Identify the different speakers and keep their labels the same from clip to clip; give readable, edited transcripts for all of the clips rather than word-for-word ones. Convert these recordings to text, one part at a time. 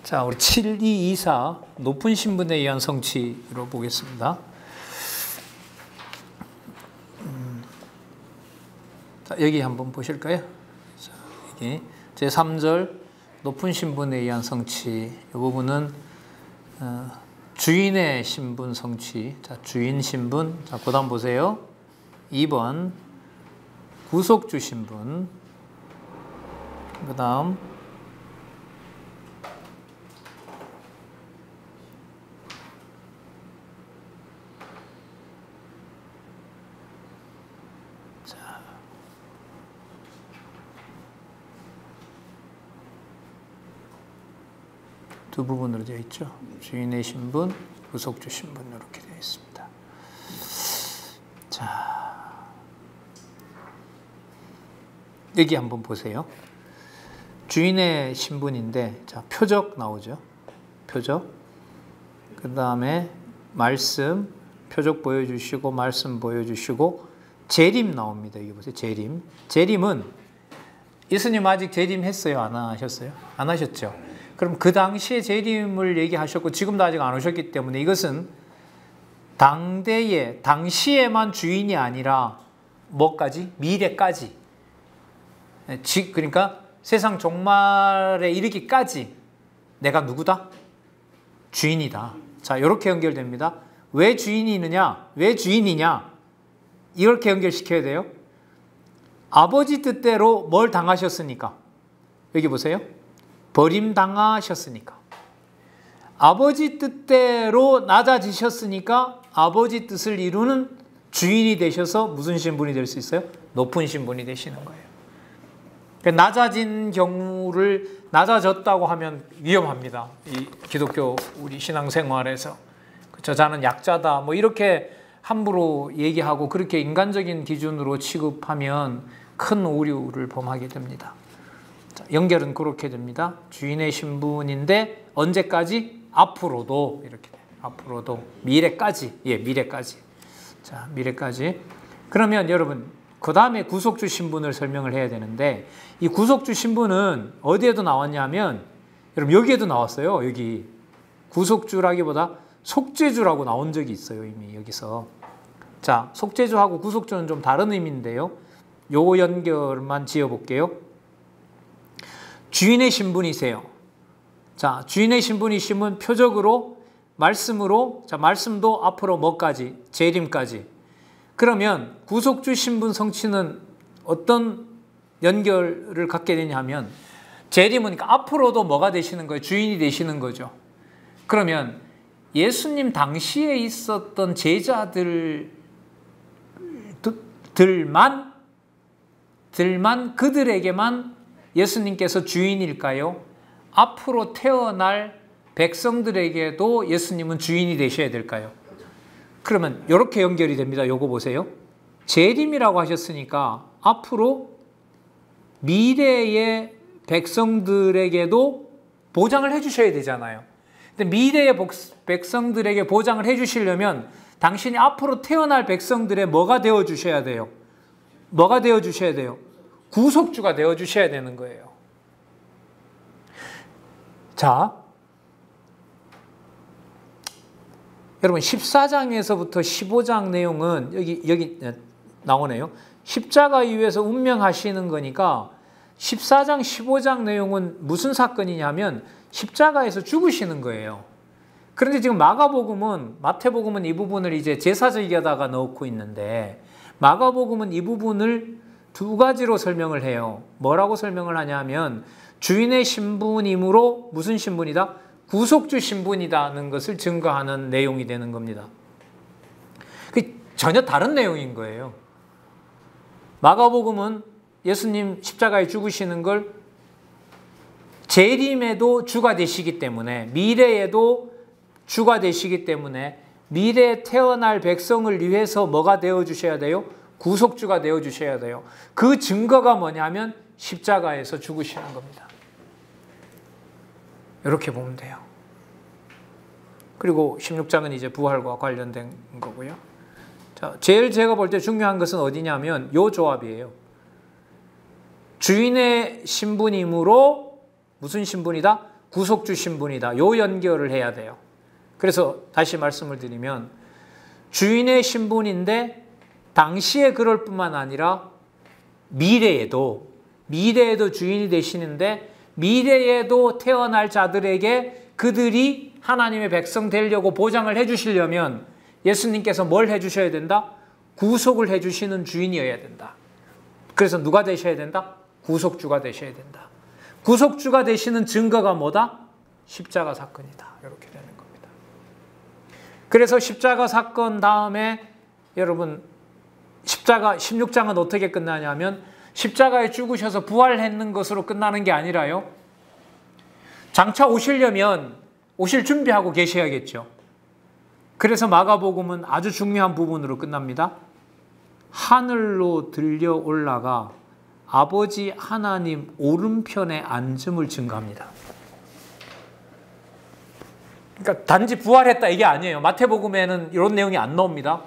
Speaker 1: 자, 우리 7224 높은 신분에 의한 성취로 보겠습니다. 자, 여기 한번 보실까요? 자, 여기 제3절 높은 신분에 의한 성취. 이 부분은 주인의 신분 성취. 자, 주인 신분. 자, 그 다음 보세요. 2번 구속주 신분. 그 다음 두 부분으로 되어 있죠. 주인의 신분, 구속주 신분 이렇게 되어 있습니다. 자, 여기 한번 보세요. 주인의 신분인데, 자, 표적 나오죠. 표적. 그 다음에 말씀, 표적 보여주시고, 말씀 보여주시고, 재림 나옵니다. 여기 보세요. 재림. 재림은 예수님 아직 재림했어요? 안 하셨어요? 안 하셨죠? 그럼 그 당시에 재림을 얘기하셨고 지금도 아직 안 오셨기 때문에 이것은 당대에, 당시에만 주인이 아니라 뭐까지? 미래까지. 그러니까 세상 종말에 이르기까지 내가 누구다? 주인이다. 자, 이렇게 연결됩니다. 왜 주인이 있느냐? 왜 주인이냐? 이렇게 연결시켜야 돼요. 아버지 뜻대로 뭘 당하셨으니까? 여기 보세요. 버림당하셨으니까. 아버지 뜻대로 낮아지셨으니까 아버지 뜻을 이루는 주인이 되셔서 무슨 신분이 될 수 있어요? 높은 신분이 되시는 거예요. 그러니까 낮아진 경우를 낮아졌다고 하면 위험합니다. 이 기독교 우리 신앙생활에서. 그렇죠? 저는 약자다. 뭐 이렇게 함부로 얘기하고 그렇게 인간적인 기준으로 취급하면 큰 오류를 범하게 됩니다. 연결은 그렇게 됩니다. 주인의 신분인데 언제까지? 앞으로도 이렇게 돼요. 앞으로도 미래까지. 예, 미래까지. 자, 미래까지. 그러면 여러분 그 다음에 구속주 신분을 설명을 해야 되는데 이 구속주 신분은 어디에도 나왔냐면 여러분 여기에도 나왔어요. 여기 구속주라기보다 속죄주라고 나온 적이 있어요. 이미 여기서. 자, 속죄주하고 구속주는 좀 다른 의미인데요. 요 연결만 지어볼게요. 주인의 신분이세요. 자, 주인의 신분이시면 표적으로, 말씀으로, 자, 말씀도 앞으로 뭐까지? 재림까지. 그러면 구속주 신분 성취는 어떤 연결을 갖게 되냐면 재림은 그러니까 앞으로도 뭐가 되시는 거예요? 주인이 되시는 거죠. 그러면 예수님 당시에 있었던 제자들만 그들에게만 예수님께서 주인일까요? 앞으로 태어날 백성들에게도 예수님은 주인이 되셔야 될까요? 그러면 이렇게 연결이 됩니다. 요거 보세요. 재림이라고 하셨으니까 앞으로 미래의 백성들에게도 보장을 해주셔야 되잖아요. 근데 미래의 백성들에게 보장을 해주시려면 당신이 앞으로 태어날 백성들의 뭐가 되어주셔야 돼요? 뭐가 되어주셔야 돼요? 구속주가 되어주셔야 되는 거예요. 자, 여러분 14장에서부터 15장 내용은 여기 나오네요. 십자가 이후에서 운명하시는 거니까 14장, 15장 내용은 무슨 사건이냐면 십자가에서 죽으시는 거예요. 그런데 지금 마태복음은 이 부분을 이제 제사절기에다가 넣고 있는데 마가복음은 이 부분을 두 가지로 설명을 해요. 뭐라고 설명을 하냐면 주인의 신분이므로 무슨 신분이다? 구속주 신분이다는 것을 증거하는 내용이 되는 겁니다. 전혀 다른 내용인 거예요. 마가복음은 예수님 십자가에 죽으시는 걸 재림에도 주가 되시기 때문에 미래에도 주가 되시기 때문에 미래에 태어날 백성을 위해서 뭐가 되어주셔야 돼요? 구속주가 되어주셔야 돼요. 그 증거가 뭐냐면 십자가에서 죽으시는 겁니다. 이렇게 보면 돼요. 그리고 16장은 이제 부활과 관련된 거고요. 자, 제일 제가 볼 때 중요한 것은 어디냐면 요 조합이에요. 주인의 신분이므로 무슨 신분이다? 구속주 신분이다. 요 연결을 해야 돼요. 그래서 다시 말씀을 드리면 주인의 신분인데 당시에 그럴 뿐만 아니라 미래에도 주인이 되시는데 미래에도 태어날 자들에게 그들이 하나님의 백성 되려고 보장을 해주시려면 예수님께서 뭘 해주셔야 된다? 구속을 해주시는 주인이어야 된다. 그래서 누가 되셔야 된다? 구속주가 되셔야 된다. 구속주가 되시는 증거가 뭐다? 십자가 사건이다. 이렇게 되는 겁니다. 그래서 십자가 사건 다음에 여러분 십자가 16장은 어떻게 끝나냐면 십자가에 죽으셔서 부활했는 것으로 끝나는 게 아니라요. 장차 오시려면 오실 준비하고 계셔야겠죠. 그래서 마가복음은 아주 중요한 부분으로 끝납니다. 하늘로 들려 올라가 아버지 하나님 오른편에 앉음을 증거합니다. 그러니까 단지 부활했다 이게 아니에요. 마태복음에는 이런 내용이 안 나옵니다.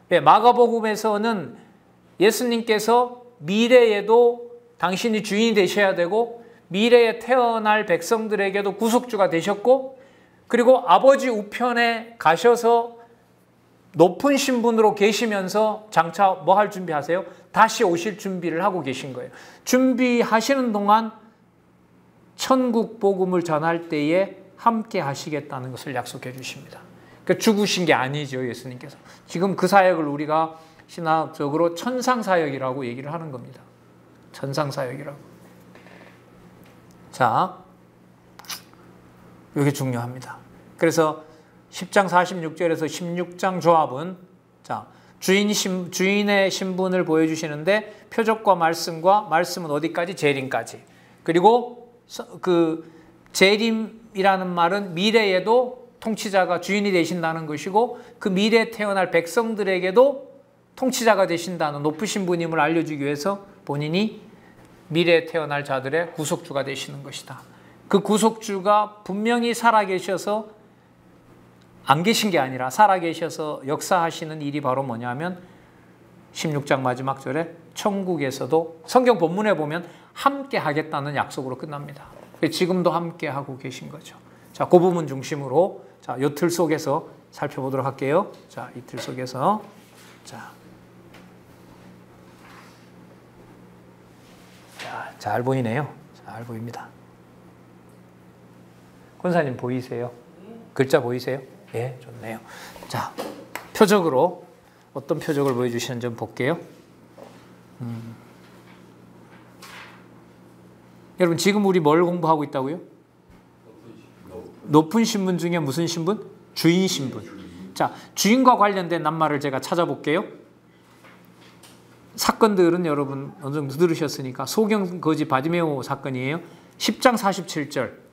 Speaker 1: 마가복음에서는 예수님께서 미래에도 당신이 주인이 되셔야 되고 미래에 태어날 백성들에게도 구속주가 되셨고 그리고 아버지 우편에 가셔서 높은 신분으로 계시면서 장차 뭐 할 준비하세요? 다시 오실 준비를 하고 계신 거예요. 준비하시는 동안 천국 복음을 전할 때에 함께 하시겠다는 것을 약속해 주십니다. 그러니까 죽으신 게 아니죠, 예수님께서. 지금 그 사역을 우리가 신학적으로 천상사역이라고 얘기를 하는 겁니다. 천상사역이라고. 자, 이게 중요합니다. 그래서 10장 46절에서 16장 조합은 자, 주인의 신분을 보여주시는데 표적과 말씀은 어디까지? 재림까지. 그리고 그 재림이라는 말은 미래에도 통치자가 주인이 되신다는 것이고 그 미래에 태어날 백성들에게도 통치자가 되신다는 높으신 분임을 알려주기 위해서 본인이 미래에 태어날 자들의 구속주가 되시는 것이다. 그 구속주가 분명히 살아계셔서 안 계신 게 아니라 살아계셔서 역사하시는 일이 바로 뭐냐면 16장 마지막 절에 천국에서도 성경 본문에 보면 함께 하겠다는 약속으로 끝납니다. 지금도 함께 하고 계신 거죠. 자, 그 부분 중심으로 자, 이 틀 속에서 살펴보도록 할게요. 자, 이 틀 속에서 잘 보이네요. 잘 보입니다. 권사님 보이세요? 글자 보이세요? 예, 좋네요. 자, 표적으로 어떤 표적을 보여주시는지 좀 볼게요. 여러분 지금 우리 뭘 공부하고 있다고요? 높은 신분 중에 무슨 신분? 주인 신분. 자, 주인과 관련된 낱말을 제가 찾아볼게요. 사건들은 여러분 어느 정도 들으셨으니까 소경 거지 바디메오 사건이에요. 10장 47절.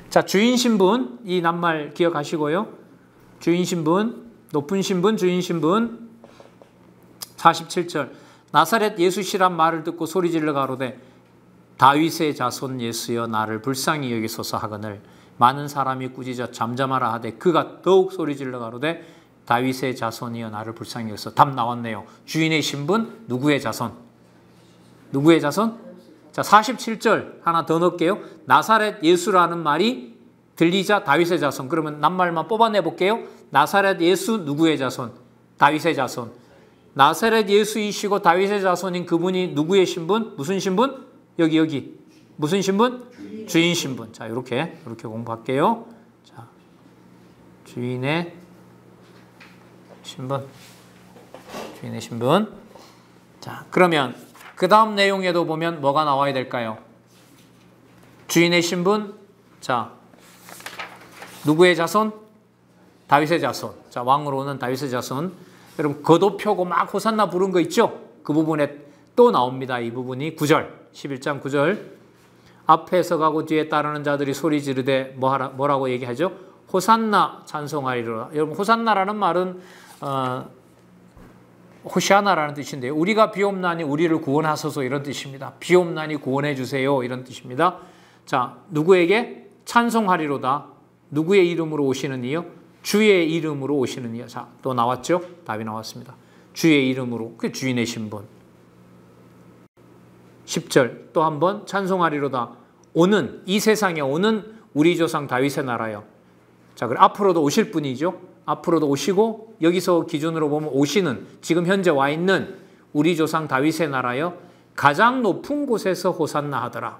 Speaker 1: 자, 주인 신분 이 낱말 기억하시고요. 주인 신분, 높은 신분, 주인 신분. 47절. 나사렛 예수시란 말을 듣고 소리질러 가로되 다윗의 자손 예수여 나를 불쌍히 여기소서 하거늘 많은 사람이 꾸짖어 잠잠하라 하되 그가 더욱 소리질러 가로되 다윗의 자손이여 나를 불쌍히 여기소서. 답 나왔네요. 주인의 신분, 누구의 자손? 누구의 자손? 자, 47절 하나 더 넣을게요. 나사렛 예수라는 말이 들리자 다윗의 자손. 그러면 낱말만 뽑아내 볼게요. 나사렛 예수 누구의 자손? 다윗의 자손. 나사렛 예수이시고 다윗의 자손인 그분이 누구의 신분? 무슨 신분? 여기 무슨 신분? 주인 신분. 자, 이렇게 공부할게요. 자, 주인의 신분. 주인의 신분. 자, 그러면 그 다음 내용에도 보면 뭐가 나와야 될까요? 주인의 신분. 자, 누구의 자손? 다윗의 자손. 자, 왕으로는 다윗의 자손. 여러분 거높여고 막 호산나 부른 거 있죠? 그 부분에 또 나옵니다. 이 부분이 9절. 11장 9절. 앞에서 가고 뒤에 따르는 자들이 소리 지르되 뭐라고 얘기하죠? 호산나 찬송하리로라. 여러분 호산나라는 말은 호시아나라는 뜻인데요. 우리가 비옵나니 우리를 구원하소서 이런 뜻입니다. 비옵나니 구원해 주세요 이런 뜻입니다. 자, 누구에게? 찬송하리로다. 누구의 이름으로 오시는 이요? 주의 이름으로 오시는 이요. 자, 또 나왔죠? 답이 나왔습니다. 주의 이름으로. 그 주인의 신분. 10절 또 한번 찬송하리로다. 오는, 이 세상에 오는 우리 조상 다윗의 나라요. 자, 그럼 앞으로도 오실 분이죠. 앞으로도 오시고 여기서 기준으로 보면 오시는, 지금 현재 와 있는 우리 조상 다윗의 나라요. 가장 높은 곳에서 호산나 하더라.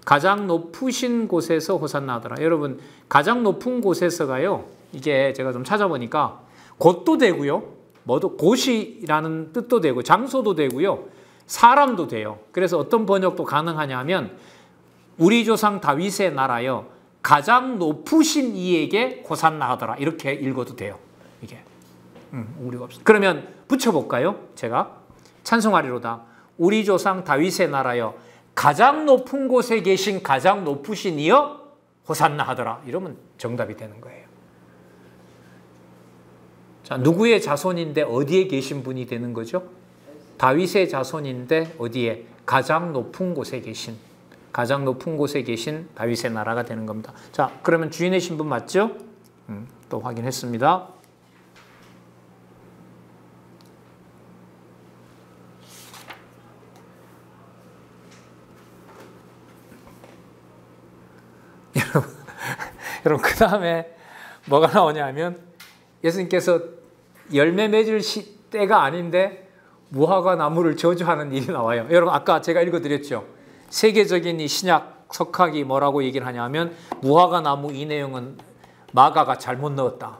Speaker 1: 가장 높으신 곳에서 호산나 하더라. 여러분, 가장 높은 곳에서가요. 이게 제가 좀 찾아보니까 곳도 되고요. 뭐도 곳이라는 뜻도 되고 장소도 되고요. 사람도 돼요. 그래서 어떤 번역도 가능하냐면 우리 조상 다윗의 나라요. 가장 높으신 이에게 호산나 하더라. 이렇게 읽어도 돼요. 이게. 우리가 없어. 그러면 붙여볼까요? 제가 찬송하리로다. 우리 조상 다윗의 나라여 가장 높은 곳에 계신 가장 높으신 이여 호산나 하더라. 이러면 정답이 되는 거예요. 자, 누구의 자손인데 어디에 계신 분이 되는 거죠? 다윗의 자손인데 어디에? 가장 높은 곳에 계신, 가장 높은 곳에 계신 다윗의 나라가 되는 겁니다. 자, 그러면 주인의 신분 맞죠? 또 확인했습니다. 여러분, 그 다음에 뭐가 나오냐면 예수님께서 열매 맺을 때가 아닌데 무화과 나무를 저주하는 일이 나와요. 여러분, 아까 제가 읽어드렸죠. 세계적인 이 신약 석학이 뭐라고 얘기를 하냐면 무화과 나무 이 내용은 마가가 잘못 넣었다.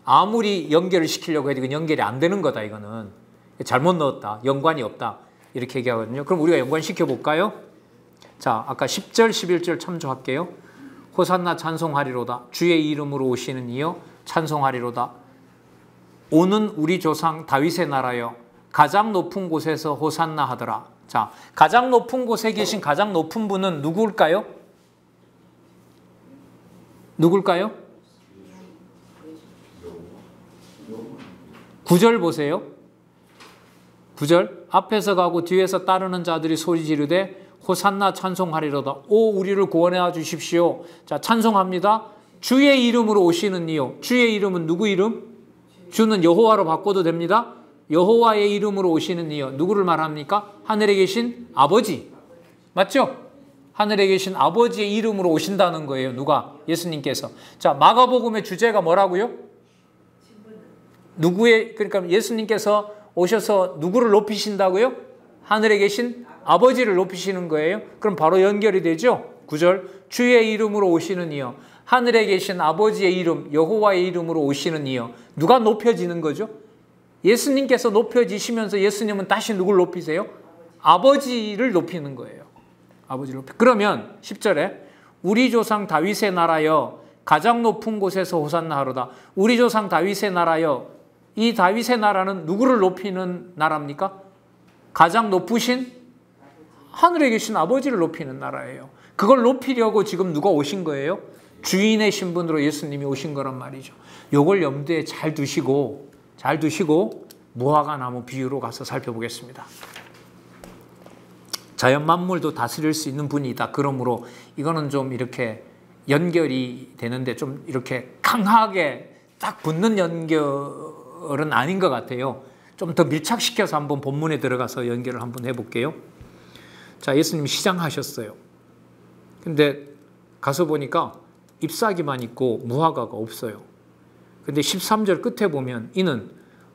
Speaker 1: 아무리 연결을 시키려고 해도 이건 연결이 안 되는 거다. 이거는 잘못 넣었다. 연관이 없다. 이렇게 얘기하거든요. 그럼 우리가 연관시켜 볼까요? 자, 아까 10절 11절 참조할게요. 호산나 찬송하리로다. 주의 이름으로 오시는 이여 찬송하리로다. 오는 우리 조상 다윗의 나라여 가장 높은 곳에서 호산나 하더라. 자, 가장 높은 곳에 계신 가장 높은 분은 누구일까요? 누굴까요? 9절 보세요. 9절 앞에서 가고 뒤에서 따르는 자들이 소리 지르되 호산나 찬송하리로다. 오, 우리를 구원해 주십시오. 자, 찬송합니다. 주의 이름으로 오시는 이요. 주의 이름은 누구 이름? 주는 여호와로 바꿔도 됩니다. 여호와의 이름으로 오시는 이요. 누구를 말합니까? 하늘에 계신 아버지. 맞죠? 하늘에 계신 아버지의 이름으로 오신다는 거예요. 누가? 예수님께서. 자, 마가복음의 주제가 뭐라고요? 누구의, 그러니까 예수님께서 오셔서 누구를 높이신다고요? 하늘에 계신 아버지를 높이시는 거예요. 그럼 바로 연결이 되죠. 9절 주의 이름으로 오시는 이여. 하늘에 계신 아버지의 이름, 여호와의 이름으로 오시는 이여. 누가 높여지는 거죠? 예수님께서 높여지시면서 예수님은 다시 누굴 높이세요? 아버지를 높이는 거예요. 아버지를 높이. 그러면 10절에 우리 조상 다윗의 나라여 가장 높은 곳에서 호산나 하로다. 우리 조상 다윗의 나라여. 이 다윗의 나라는 누구를 높이는 나라입니까? 가장 높으신 하늘에 계신 아버지를 높이는 나라예요. 그걸 높이려고 지금 누가 오신 거예요? 주인의 신분으로 예수님이 오신 거란 말이죠. 요걸 염두에 잘 두시고 무화과 나무 비유로 가서 살펴보겠습니다. 자연 만물도 다스릴 수 있는 분이다. 그러므로 이거는 좀 이렇게 연결이 되는데 좀 이렇게 강하게 딱 붙는 연결은 아닌 것 같아요. 좀 더 밀착시켜서 한번 본문에 들어가서 연결을 한번 해볼게요. 자, 예수님이 시장하셨어요. 근데 가서 보니까 잎사귀만 있고 무화과가 없어요. 근데 13절 끝에 보면 이는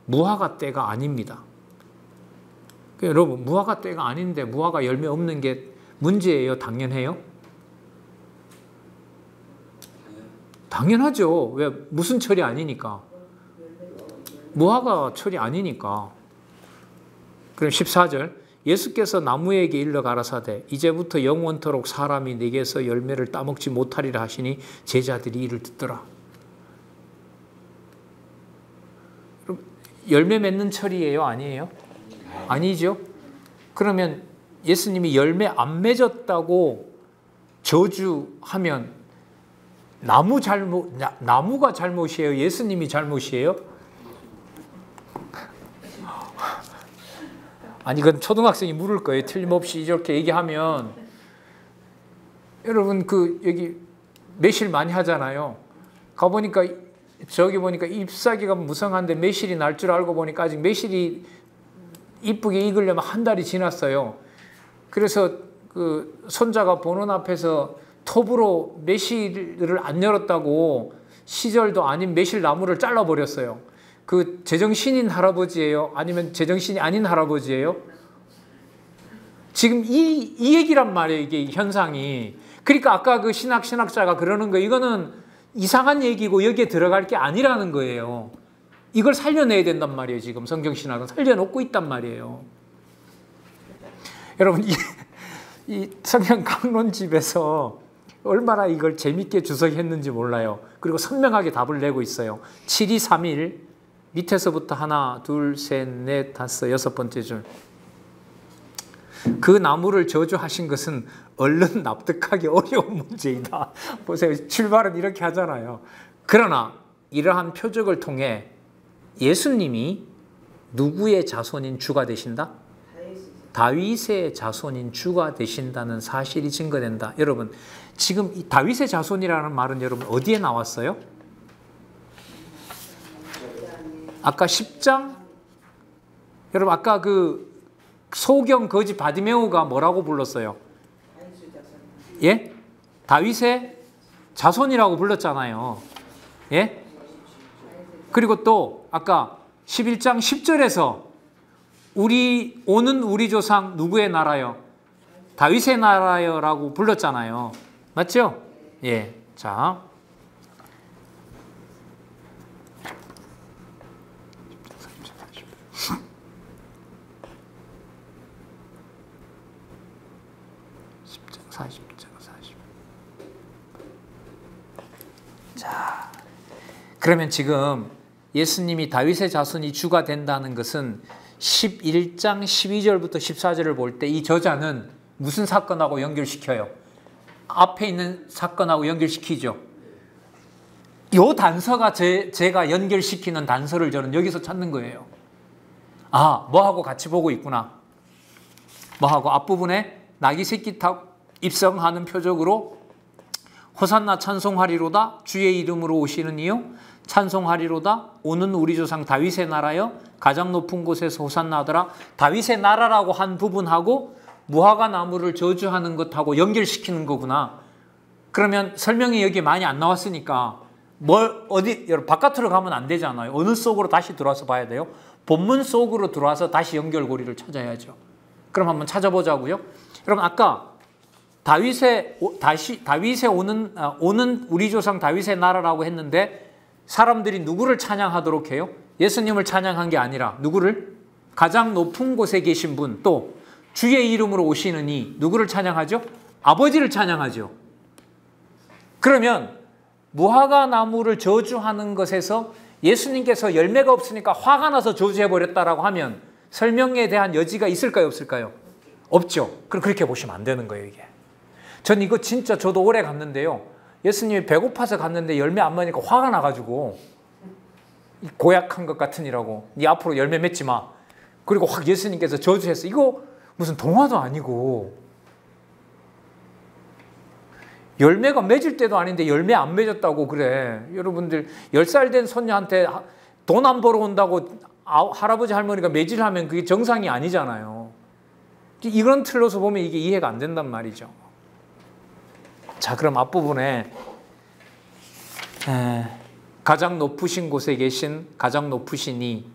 Speaker 1: 무화과 때가 아닙니다. 여러분, 무화과 때가 아닌데 무화과 열매 없는 게 문제예요? 당연해요? 당연하죠. 왜? 무슨 철이 아니니까. 무화과 철이 아니니까. 그럼 14절 예수께서 나무에게 일러 가라사대 이제부터 영원토록 사람이 네게서 열매를 따먹지 못하리라 하시니 제자들이 이를 듣더라. 그럼 열매 맺는 철이에요? 아니에요? 아니죠. 그러면 예수님이 열매 안 맺었다고 저주하면 나무가 잘못이에요? 예수님이 잘못이에요? 아니, 이건 초등학생이 물을 거예요. 틀림없이 이렇게 얘기하면. 여러분, 여기 매실 많이 하잖아요. 가보니까, 저기 보니까 잎사귀가 무성한데 매실이 날 줄 알고 보니까 아직 매실이 이쁘게 익으려면 한 달이 지났어요. 그래서 그 손자가 보는 앞에서 톱으로 매실을 안 열었다고 시절도 아닌 매실 나무를 잘라버렸어요. 그 제정신인 할아버지예요? 아니면 제정신이 아닌 할아버지예요? 지금 이 얘기란 말이에요. 이게 현상이. 그러니까 아까 그 신학자가 그러는 거 이거는 이상한 얘기고 여기에 들어갈 게 아니라는 거예요. 이걸 살려내야 된단 말이에요. 지금 성경신학은 살려놓고 있단 말이에요. 여러분 이 성경 강론집에서 얼마나 이걸 재밌게 주석했는지 몰라요. 그리고 선명하게 답을 내고 있어요. 7231 밑에서부터 하나, 둘, 셋, 넷, 다섯, 여섯 번째 줄. 그 나무를 저주하신 것은 얼른 납득하기 어려운 문제이다. 보세요. 출발은 이렇게 하잖아요. 그러나 이러한 표적을 통해 예수님이 누구의 자손인 주가 되신다? 다윗의 자손인 주가 되신다는 사실이 증거된다. 여러분, 지금 이 다윗의 자손이라는 말은 여러분 어디에 나왔어요? 아까 10장? 여러분 아까 그 소경 거지 바디메오가 뭐라고 불렀어요? 예? 다윗의 자손이라고 불렀잖아요. 예? 그리고 또 아까 11장 10절에서 오는 우리 조상 누구의 나라요? 다윗의 나라요라고 불렀잖아요. 맞죠? 예. 자. 자, 그러면 지금 예수님이 다윗의 자손이 주가 된다는 것은 11장 12절부터 14절을 볼 때 이 저자는 무슨 사건하고 연결시켜요? 앞에 있는 사건하고 연결시키죠. 이 단서가 제가 연결시키는 단서를 저는 여기서 찾는 거예요. 아, 뭐하고 같이 보고 있구나. 뭐하고 앞부분에 나귀 새끼 탑 입성하는 표적으로 호산나 찬송하리로다 주의 이름으로 오시는 이요 찬송하리로다 오는 우리 조상 다윗의 나라여 가장 높은 곳에서 호산나 하더라. 다윗의 나라라고 한 부분하고 무화과 나무를 저주하는 것하고 연결시키는 거구나. 그러면 설명이 여기 많이 안 나왔으니까 여러분 바깥으로 가면 안 되잖아요. 어느 속으로 다시 들어와서 봐야 돼요? 본문 속으로 들어와서 다시 연결고리를 찾아야죠. 그럼 한번 찾아보자고요. 여러분 아까 다윗의 오는 우리 조상 다윗의 나라라고 했는데 사람들이 누구를 찬양하도록 해요? 예수님을 찬양한 게 아니라 누구를? 가장 높은 곳에 계신 분, 또 주의 이름으로 오시는 이 누구를 찬양하죠? 아버지를 찬양하죠. 그러면 무화과 나무를 저주하는 것에서 예수님께서 열매가 없으니까 화가 나서 저주해버렸다라고 하면 설명에 대한 여지가 있을까요? 없을까요? 없죠. 그럼 그렇게 보시면 안 되는 거예요, 이게. 전 이거 진짜 저도 오래 갔는데요. 예수님이 배고파서 갔는데 열매 안 맞으니까 화가 나가지고 고약한 것 같으니라고 네 앞으로 열매 맺지 마. 그리고 확 예수님께서 저주했어. 이거 무슨 동화도 아니고 열매가 맺을 때도 아닌데 열매 안 맺었다고 그래. 여러분들 10살 된 손녀한테 돈 안 벌어 온다고 할아버지 할머니가 매질하면 그게 정상이 아니잖아요. 이런 틀로서 보면 이게 이해가 안 된단 말이죠. 자, 그럼 앞부분에 가장 높으신 곳에 계신 가장 높으신 이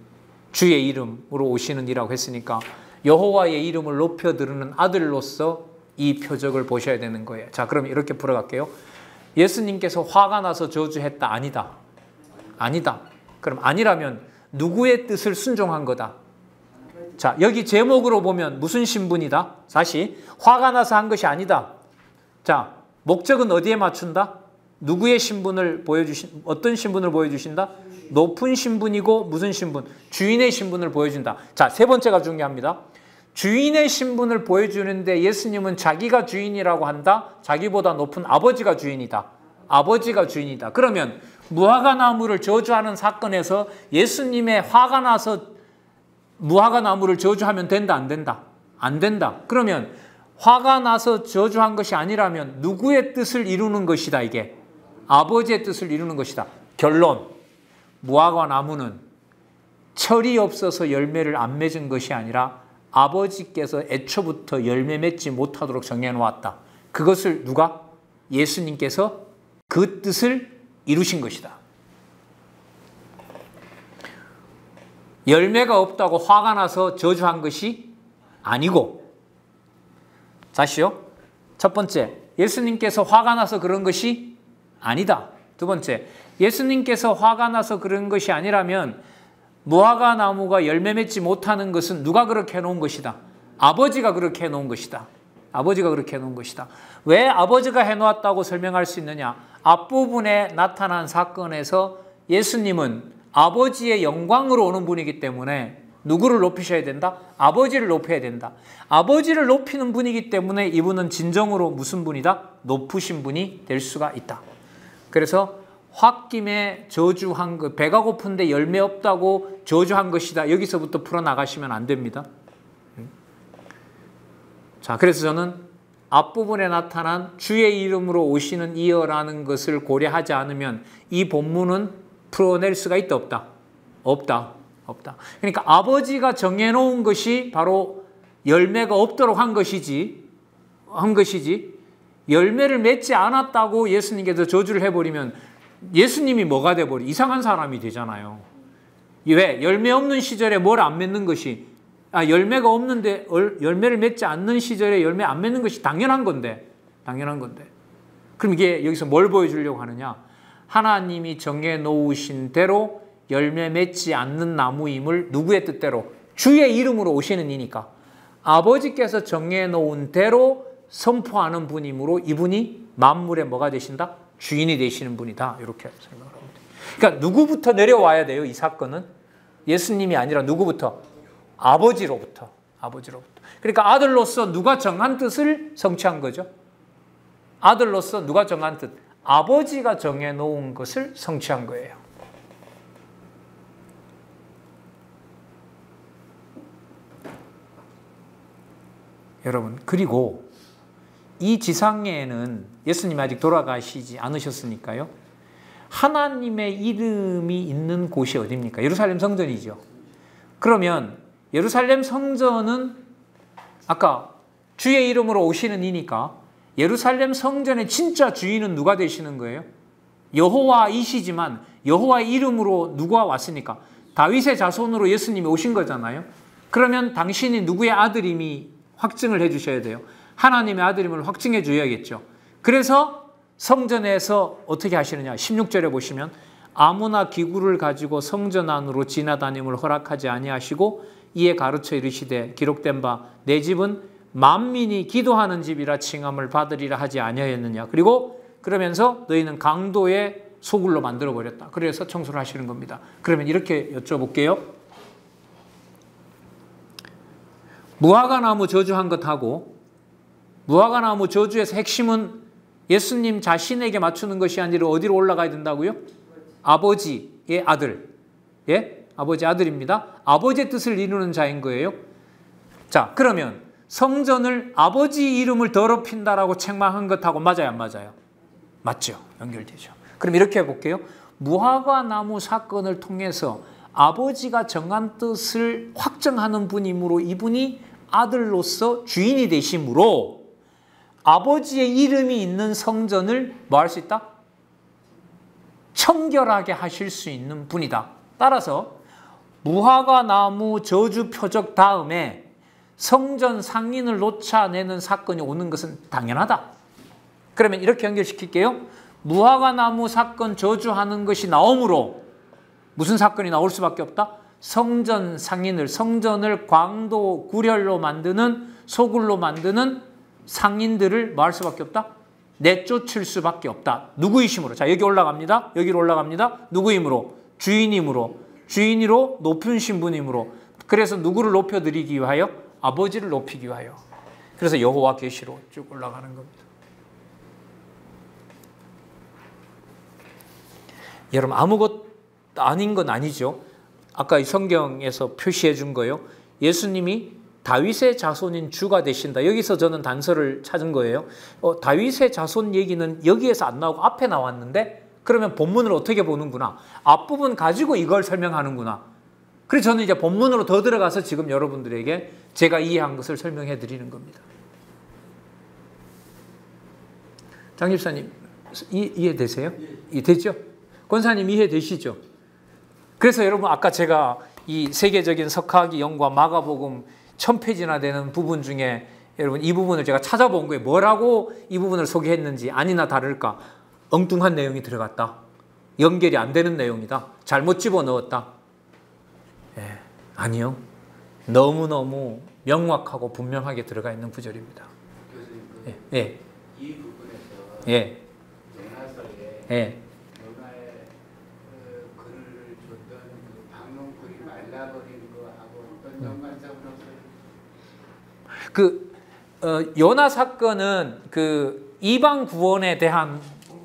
Speaker 1: 주의 이름으로 오시는 이라고 했으니까 여호와의 이름을 높여 드리는 아들로서 이 표적을 보셔야 되는 거예요. 자, 그럼 이렇게 풀어갈게요. 예수님께서 화가 나서 저주했다. 아니다. 아니다. 그럼 아니라면 누구의 뜻을 순종한 거다. 자, 여기 제목으로 보면 무슨 신분이다? 다시 화가 나서 한 것이 아니다. 자, 목적은 어디에 맞춘다? 누구의 신분을 어떤 신분을 보여주신다? 높은 신분이고 무슨 신분? 주인의 신분을 보여준다. 자, 세 번째가 중요합니다. 주인의 신분을 보여주는데 예수님은 자기가 주인이라고 한다. 자기보다 높은 아버지가 주인이다. 아버지가 주인이다. 그러면 무화과 나무를 저주하는 사건에서 예수님의 화가 나서 무화과 나무를 저주하면 된다, 안 된다? 안 된다. 그러면 화가 나서 저주한 것이 아니라면 누구의 뜻을 이루는 것이다, 이게? 아버지의 뜻을 이루는 것이다. 결론, 무화과 나무는 철이 없어서 열매를 안 맺은 것이 아니라 아버지께서 애초부터 열매 맺지 못하도록 정해놓았다. 그것을 누가? 예수님께서 그 뜻을 이루신 것이다. 열매가 없다고 화가 나서 저주한 것이 아니고, 다시요. 첫 번째, 예수님께서 화가 나서 그런 것이 아니다. 두 번째, 예수님께서 화가 나서 그런 것이 아니라면 무화과 나무가 열매 맺지 못하는 것은 누가 그렇게 해놓은 것이다? 아버지가 그렇게 해놓은 것이다. 아버지가 그렇게 해놓은 것이다. 왜 아버지가 해놓았다고 설명할 수 있느냐? 앞부분에 나타난 사건에서 예수님은 아버지의 영광으로 오는 분이기 때문에 누구를 높이셔야 된다? 아버지를 높여야 된다. 아버지를 높이는 분이기 때문에 이분은 진정으로 무슨 분이다? 높으신 분이 될 수가 있다. 그래서 홧김에 저주한 것, 배가 고픈데 열매 없다고 저주한 것이다. 여기서부터 풀어나가시면 안 됩니다. 자, 그래서 저는 앞부분에 나타난 주의 이름으로 오시는 이어라는 것을 고려하지 않으면 이 본문은 풀어낼 수가 있다, 없다? 없다. 없다. 그러니까 아버지가 정해놓은 것이 바로 열매가 없도록 한 것이지 열매를 맺지 않았다고 예수님께서 저주를 해버리면 예수님이 뭐가 돼버리? 이상한 사람이 되잖아요. 왜? 열매 없는 시절에 뭘 안 맺는 것이, 열매가 없는데 열매를 맺지 않는 시절에 열매 안 맺는 것이 당연한 건데. 그럼 이게 여기서 뭘 보여주려고 하느냐? 하나님이 정해놓으신 대로 열매 맺지 않는 나무임을 누구의 뜻대로? 주의 이름으로 오시는 이니까. 아버지께서 정해놓은 대로 선포하는 분이므로 이분이 만물의 뭐가 되신다? 주인이 되시는 분이다. 이렇게 생각을 합니다. 그러니까 누구부터 내려와야 돼요? 이 사건은 예수님이 아니라 누구부터? 아버지로부터. 그러니까 아들로서 누가 정한 뜻을 성취한 거죠. 아들로서 누가 정한 뜻? 아버지가 정해놓은 것을 성취한 거예요. 여러분, 그리고 이 지상에는 예수님이 아직 돌아가시지 않으셨으니까요. 하나님의 이름이 있는 곳이 어디입니까? 예루살렘 성전이죠. 그러면 예루살렘 성전은 아까 주의 이름으로 오시는 이니까 예루살렘 성전의 진짜 주인은 누가 되시는 거예요? 여호와이시지만 여호와의 이름으로 누가 왔으니까 다윗의 자손으로 예수님이 오신 거잖아요. 그러면 당신이 누구의 아들임이 확증을 해 주셔야 돼요. 하나님의 아들임을 확증해 줘야겠죠. 그래서 성전에서 어떻게 하시느냐? 16절에 보시면 아무나 기구를 가지고 성전 안으로 지나다님을 허락하지 아니하시고 이에 가르쳐 이르시되 기록된 바 내 집은 만민이 기도하는 집이라 칭함을 받으리라 하지 아니하였느냐. 그리고 그러면서 너희는 강도의 소굴로 만들어버렸다. 그래서 청소를 하시는 겁니다. 그러면 이렇게 여쭤볼게요. 무화과나무 저주한 것하고 무화과나무 저주에서 핵심은 예수님 자신에게 맞추는 것이 아니라 어디로 올라가야 된다고요? 아버지의 아들. 예? 아버지 아들입니다. 아버지의 뜻을 이루는 자인 거예요. 자, 그러면 성전을 아버지 이름을 더럽힌다라고 책망한 것하고 맞아요, 안 맞아요? 맞죠. 연결되죠. 그럼 이렇게 해볼게요. 무화과나무 사건을 통해서 아버지가 정한 뜻을 확정하는 분이므로 이분이 아들로서 주인이 되심으로 아버지의 이름이 있는 성전을 뭐 할 수 있다? 청결하게 하실 수 있는 분이다. 따라서 무화과나무 저주 표적 다음에 성전 상인을 놓쳐내는 사건이 오는 것은 당연하다. 그러면 이렇게 연결시킬게요. 무화과나무 사건 저주하는 것이 나오므로 무슨 사건이 나올 수밖에 없다? 성전 상인을, 성전을 광도 구렬로 만드는, 소굴로 만드는 상인들을 뭐 할 수밖에 없다? 내쫓을 수밖에 없다. 누구이심으로? 자, 여기 올라갑니다. 여기로 올라갑니다. 누구이므로? 주인이므로. 주인으로 높은 신분이므로. 그래서 누구를 높여드리기 위하여? 아버지를 높이기 위하여. 그래서 여호와 계시로 쭉 올라가는 겁니다. 여러분, 아무것도 아닌 건 아니죠. 아까 이 성경에서 표시해 준 거예요. 예수님이 다윗의 자손인 주가 되신다. 여기서 저는 단서를 찾은 거예요. 다윗의 자손 얘기는 여기에서 안 나오고 앞에 나왔는데 그러면 본문을 어떻게 보는구나. 앞부분 가지고 이걸 설명하는구나. 그래서 저는 이제 본문으로 더 들어가서 지금 여러분들에게 제가 이해한 것을 설명해 드리는 겁니다. 장 집사님 이해되세요? 되죠? 권사님 이해되시죠? 그래서 여러분 아까 제가 이 세계적인 석학이 영과 마가복음 1000페이지나 되는 부분 중에 여러분 이 부분을 제가 찾아본 거예요. 뭐라고 이 부분을 소개했는지 아니나 다를까 엉뚱한 내용이 들어갔다. 연결이 안 되는 내용이다. 잘못 집어넣었다. 아니요. 너무너무 명확하고 분명하게 들어가 있는 구절입니다. 교수님, 이 부분에서 요나서에 요나의 글을 줬던 그 박농불이 말라버린 거하고 어떤 연관성은 없어요? 요나 사건은 그 이방 구원에 대한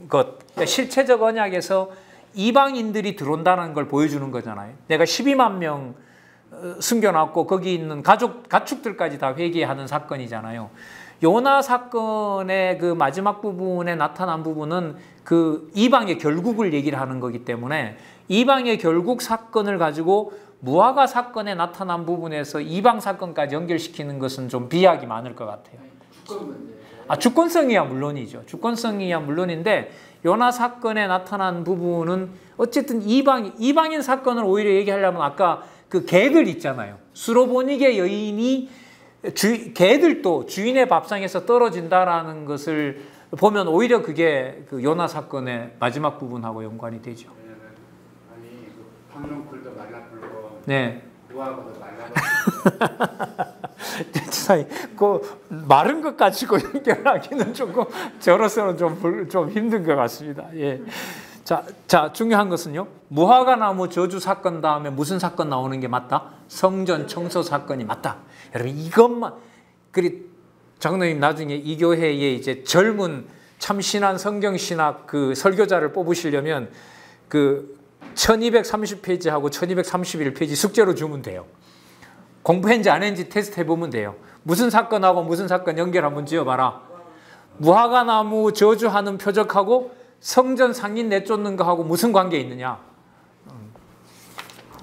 Speaker 1: 것, 실체적 언약에서 이방인들이 들어온다는 걸 보여주는 거잖아요. 내가 12만 명 숨겨놨고 거기 있는 가축들까지 다 회개하는 사건이잖아요. 요나 사건의 그 마지막 부분에 나타난 부분은 그 이방의 결국을 얘기를 하는 거기 때문에 이방의 결국 사건을 가지고 무화과 사건에 나타난 부분에서 이방 사건까지 연결시키는 것은 좀 비약이 많을 것 같아요. 주권성이야 물론이죠. 주권성이야 물론인데 요나 사건에 나타난 부분은 어쨌든 이방인 사건을 오히려 얘기하려면 아까 그 개들 있잖아요. 수로보니게 여인이 개들도 주인의 밥상에서 떨어진다라는 것을 보면 오히려 그게 그 요나 사건의 마지막 부분하고 연관이 되죠.
Speaker 2: 아니 박농불도 말라불고
Speaker 1: 네.
Speaker 2: 무화과도 말라불고
Speaker 1: 그 마른 것 가지고 연결하기는 조금 저로서는 좀 힘든 것 같습니다. 예. 자, 중요한 것은요. 무화과 나무 저주 사건 다음에 무슨 사건 나오는 게 맞다? 성전 청소 사건이 맞다. 여러분 이것만 장로님 나중에 이 교회에 이제 젊은 참신한 성경신학 그 설교자를 뽑으시려면 그 1230페이지하고 1231페이지 숙제로 주면 돼요. 공부했는지 안 했는지 테스트 해보면 돼요. 무슨 사건하고 무슨 사건 연결 한번 지어봐라. 무화과 나무 저주하는 표적하고 성전 상인 내쫓는 거하고 무슨 관계 있느냐.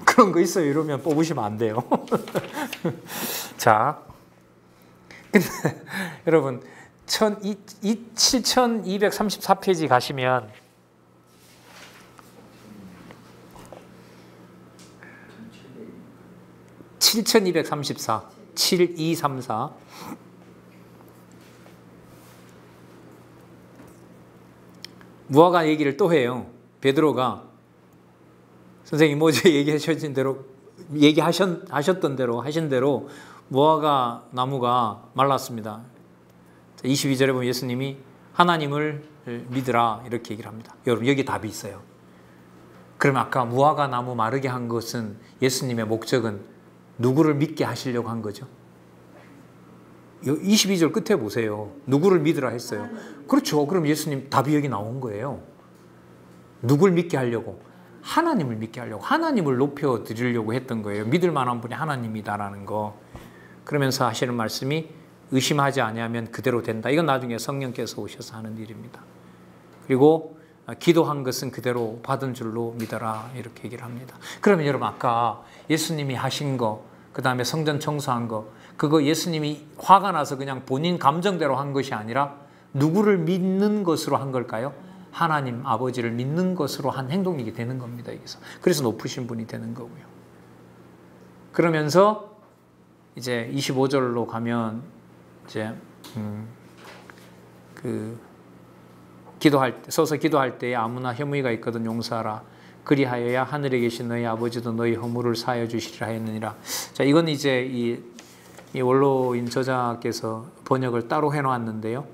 Speaker 1: 그런 거 있어요. 이러면 뽑으시면 안 돼요. 자, 근데 여러분 7234페이지 가시면 (7234) 7234 무화과 얘기를 또 해요. 베드로가 선생님 어제 얘기하신 대로 무화과 나무가 말랐습니다. 22절에 보면 예수님이 하나님을 믿으라 이렇게 얘기를 합니다. 여러분 여기 답이 있어요. 그러면 아까 무화과 나무 마르게 한 것은 예수님의 목적은 누구를 믿게 하시려고 한 거죠? 22절 끝에 보세요. 누구를 믿으라 했어요. 그렇죠. 그럼 예수님 답이 여기 나온 거예요. 누굴 믿게 하려고? 하나님을 믿게 하려고. 하나님을 높여드리려고 했던 거예요. 믿을 만한 분이 하나님이다라는 거. 그러면서 하시는 말씀이 의심하지 아니하면 그대로 된다. 이건 나중에 성령께서 오셔서 하는 일입니다. 그리고 기도한 것은 그대로 받은 줄로 믿어라 이렇게 얘기를 합니다. 그러면 여러분 아까 예수님이 하신 거, 그 다음에 성전 청소한 거, 그거 예수님이 화가 나서 그냥 본인 감정대로 한 것이 아니라 누구를 믿는 것으로 한 걸까요? 하나님 아버지를 믿는 것으로 한 행동이 되는 겁니다. 여기서. 그래서 높으신 분이 되는 거고요. 그러면서 이제 25절로 가면 이제 서서 기도할 때에 아무나 혐의가 있거든 용서하라. 그리하여야 하늘에 계신 너희 아버지도 너희 허물을 사하여 주시리라 했느니라. 자, 이건 이제 이 원로인 저자께서 번역을 따로 해놓았는데요.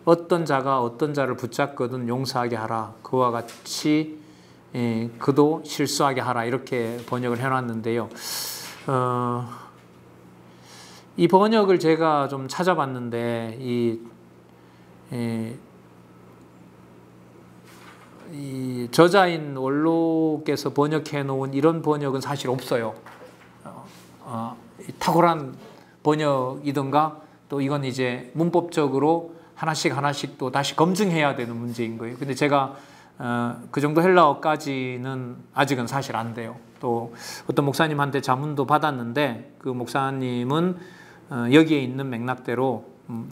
Speaker 1: 어떤 자가 어떤 자를 붙잡거든 용서하게 하라. 그와 같이 그도 실수하게 하라. 이렇게 번역을 해놨는데요. 이 번역을 제가 좀 찾아봤는데 이 저자인 원로께서 번역해 놓은 이런 번역은 사실 없어요. 탁월한 번역이든가 또 이건 이제 문법적으로 하나씩 또 다시 검증해야 되는 문제인 거예요. 근데 제가 그 정도 헬라어까지는 아직은 사실 안 돼요. 또 어떤 목사님한테 자문도 받았는데 그 목사님은 여기에 있는 맥락대로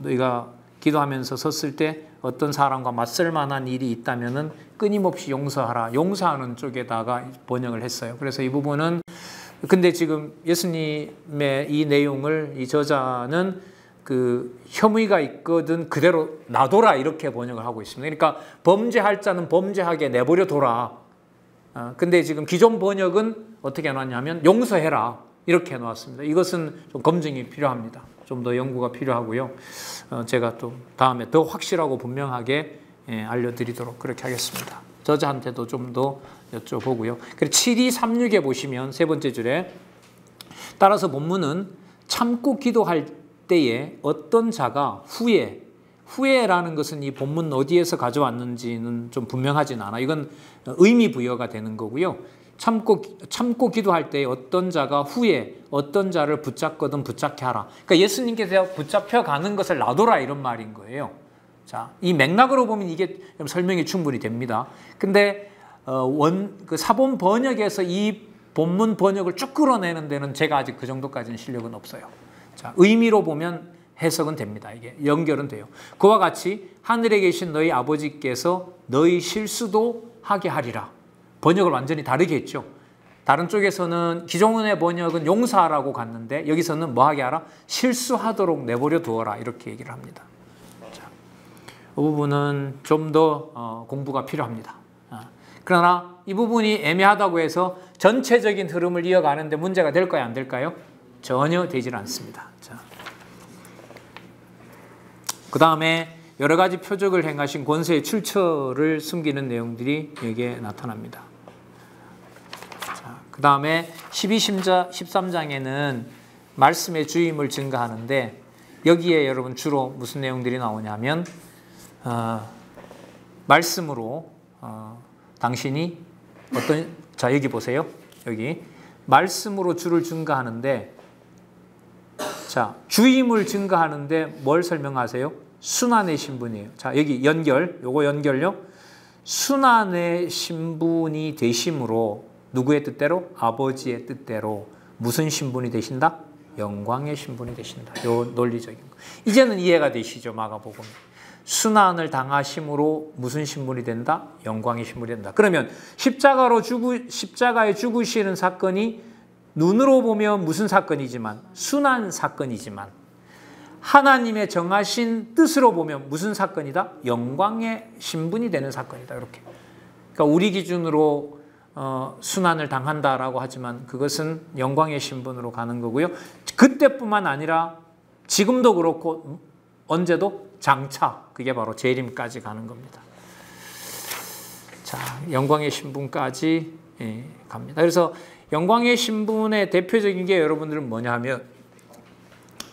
Speaker 1: 너희가 기도하면서 섰을 때 어떤 사람과 맞설 만한 일이 있다면은 끊임없이 용서하라. 용서하는 쪽에다가 번역을 했어요. 그래서 이 부분은 근데 지금 예수님의 이 내용을 이 저자는 그 혐의가 있거든 그대로 놔둬라 이렇게 번역을 하고 있습니다. 그러니까 범죄할 자는 범죄하게 내버려 둬라. 근데 지금 기존 번역은 어떻게 해놨냐면 용서해라 이렇게 해놓았습니다. 이것은 좀 검증이 필요합니다. 좀 더 연구가 필요하고요. 제가 또 다음에 더 확실하고 분명하게 알려드리도록 그렇게 하겠습니다. 저자한테도 좀 더 여쭤보고요. 그리고 7236에 보시면 세 번째 줄에 따라서 본문은 참고 기도할 때에 어떤 자가 후회라는 것은 이 본문 어디에서 가져왔는지는 좀 분명하진 않아. 이건 의미 부여가 되는 거고요. 참고 기도할 때 어떤 자가 후에 어떤 자를 붙잡거든 붙잡게 하라. 그러니까 예수님께서 붙잡혀가는 것을 놔둬라 이런 말인 거예요. 자, 이 맥락으로 보면 이게 설명이 충분히 됩니다. 근데 그 사본 번역에서 이 본문 번역을 쭉 끌어내는 데는 제가 아직 그 정도까지는 실력은 없어요. 자, 의미로 보면 해석은 됩니다. 이게 연결은 돼요. 그와 같이 하늘에 계신 너희 아버지께서 너희 실수도 하게 하리라. 번역을 완전히 다르게 했죠. 다른 쪽에서는 기존의 번역은 용서하라고 갔는데 여기서는 뭐 하게 하라? 실수하도록 내버려 두어라 이렇게 얘기를 합니다. 자, 이 부분은 좀 더 공부가 필요합니다. 그러나 이 부분이 애매하다고 해서 전체적인 흐름을 이어가는데 문제가 될까요? 안 될까요? 전혀 되질 않습니다. 자, 그 다음에 여러 가지 표적을 행하신 권세의 출처를 숨기는 내용들이 여기에 나타납니다. 자, 그 다음에 13장에는 말씀의 주임을 증거하는데 여기에 여러분 주로 무슨 내용들이 나오냐면 말씀으로 당신이 자 여기 보세요. 여기 말씀으로 주를 증거하는데 자 주임을 증거하는데 뭘 설명하세요? 순환의 신분이에요. 자, 여기 요거 연결요. 순환의 신분이 되심으로 누구의 뜻대로? 아버지의 뜻대로 무슨 신분이 되신다? 영광의 신분이 되신다. 요 논리적인 거. 이제는 이해가 되시죠? 마가복음. 순환을 당하심으로 무슨 신분이 된다? 영광의 신분이 된다. 그러면 십자가에 죽으시는 사건이 눈으로 보면 무슨 사건이지만 순환 사건이지만 하나님의 정하신 뜻으로 보면 무슨 사건이다? 영광의 신분이 되는 사건이다. 이렇게. 그러니까 우리 기준으로 순환을 당한다라고 하지만 그것은 영광의 신분으로 가는 거고요. 그때뿐만 아니라 지금도 그렇고 언제도 장차 그게 바로 재림까지 가는 겁니다. 자, 영광의 신분까지 갑니다. 그래서 영광의 신분의 대표적인 게 여러분들은 뭐냐 하면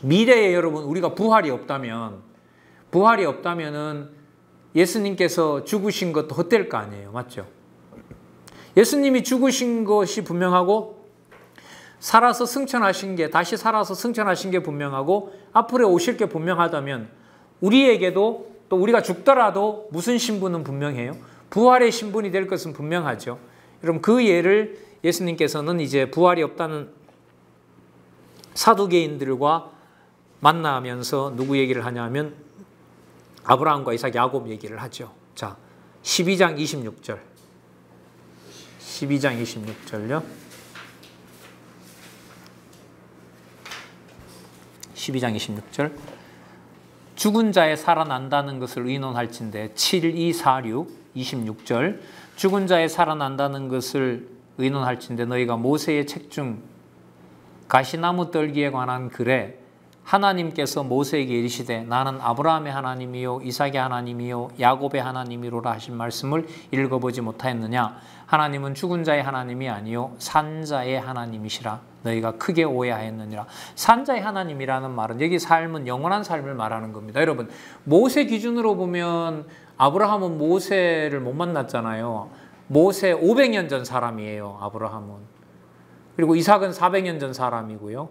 Speaker 1: 미래에 여러분 우리가 부활이 없다면은 예수님께서 죽으신 것도 헛될 거 아니에요. 맞죠? 예수님이 죽으신 것이 분명하고 살아서 승천하신 게 다시 살아서 승천하신 게 분명하고 앞으로 오실 게 분명하다면 우리에게도 또 우리가 죽더라도 무슨 신분은 분명해요? 부활의 신분이 될 것은 분명하죠. 여러분 그 예를 예수님께서는 이제 부활이 없다는 사두개인들과 만나면서 누구 얘기를 하냐면 아브라함과 이삭, 야곱 얘기를 하죠. 자, 12장 26절. 12장 26절요. 12장 26절. 죽은 자의 살아난다는 것을 의논할진대 7246 26절. 죽은 자의 살아난다는 것을 의논할진대 너희가 모세의 책 중 가시나무 떨기에 관한 글에 하나님께서 모세에게 이르시되 나는 아브라함의 하나님이요 이삭의 하나님이요 야곱의 하나님이로라 하신 말씀을 읽어보지 못하였느냐. 하나님은 죽은 자의 하나님이 아니요 산자의 하나님이시라. 너희가 크게 오해하였느니라. 산자의 하나님이라는 말은 여기 삶은 영원한 삶을 말하는 겁니다. 여러분 모세 기준으로 보면 아브라함은 모세를 못 만났잖아요. 모세 500년 전 사람이에요. 아브라함은. 그리고 이삭은 400년 전 사람이고요.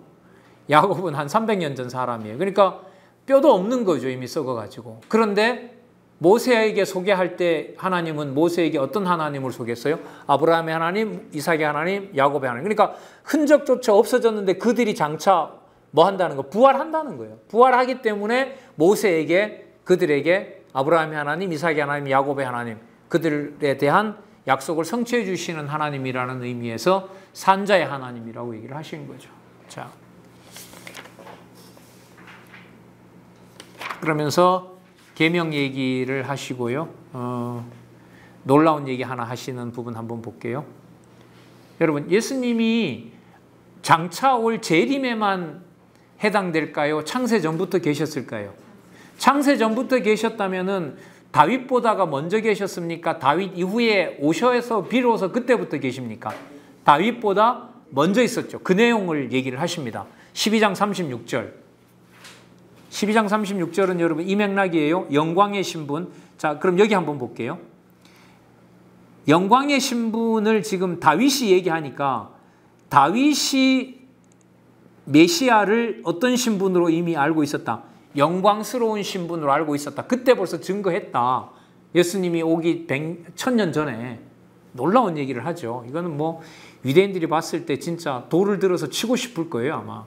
Speaker 1: 야곱은 한 300년 전 사람이에요. 그러니까 뼈도 없는 거죠. 이미 썩어가지고. 그런데 모세에게 소개할 때 하나님은 모세에게 어떤 하나님을 소개했어요? 아브라함의 하나님, 이삭의 하나님, 야곱의 하나님. 그러니까 흔적조차 없어졌는데 그들이 장차 뭐 한다는 거? 부활한다는 거예요. 부활하기 때문에 모세에게 그들에게 아브라함의 하나님, 이삭의 하나님, 야곱의 하나님 그들에 대한 약속을 성취해 주시는 하나님이라는 의미에서 산자의 하나님이라고 얘기를 하신 거죠. 자, 그러면서 계명 얘기를 하시고요. 놀라운 얘기 하나 하시는 부분 한번 볼게요. 여러분, 예수님이 장차 올 재림에만 해당될까요? 창세 전부터 계셨을까요? 창세 전부터 계셨다면은 다윗보다가 먼저 계셨습니까? 다윗 이후에 오셔서 비로소 그때부터 계십니까? 다윗보다 먼저 있었죠. 그 내용을 얘기를 하십니다. 12장 36절. 12장 36절은 여러분 이 맥락이에요. 영광의 신분. 자, 그럼 여기 한번 볼게요. 영광의 신분을 지금 다윗이 얘기하니까 다윗이 메시아를 어떤 신분으로 이미 알고 있었다. 영광스러운 신분으로 알고 있었다. 그때 벌써 증거했다. 예수님이 오기 1000년 전에 놀라운 얘기를 하죠. 이거는 뭐 유대인들이 봤을 때 진짜 돌을 들어서 치고 싶을 거예요, 아마.